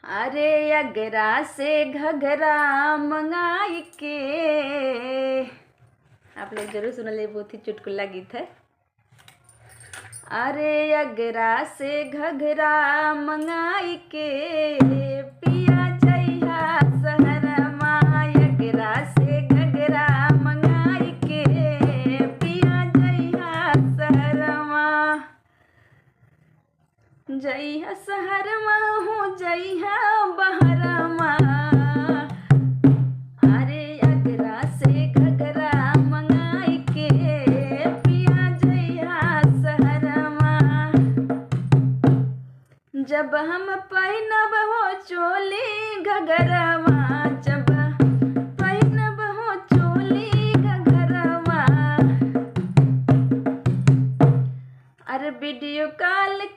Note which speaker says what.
Speaker 1: अरे अगरा से घघरा मंगाई के। आप लोग जरूर सुनल, बहुत ही चुटकुला गीत है। अरे अगरा से घघरा मंगाई के, पिया जइहा शहरमा। अगरा से घघरा मंगाई के, पिया जइहा शहरमा। जइहा शहरमा हो जइहा बहरमा। अरे अगरा से घघरा मंगाई के, पिया जइहा शहरमा। जब हम पहिनब हो चोली घघरवा, जब पहिनब हो चोली घघरवा। अरे वीडियो कॉल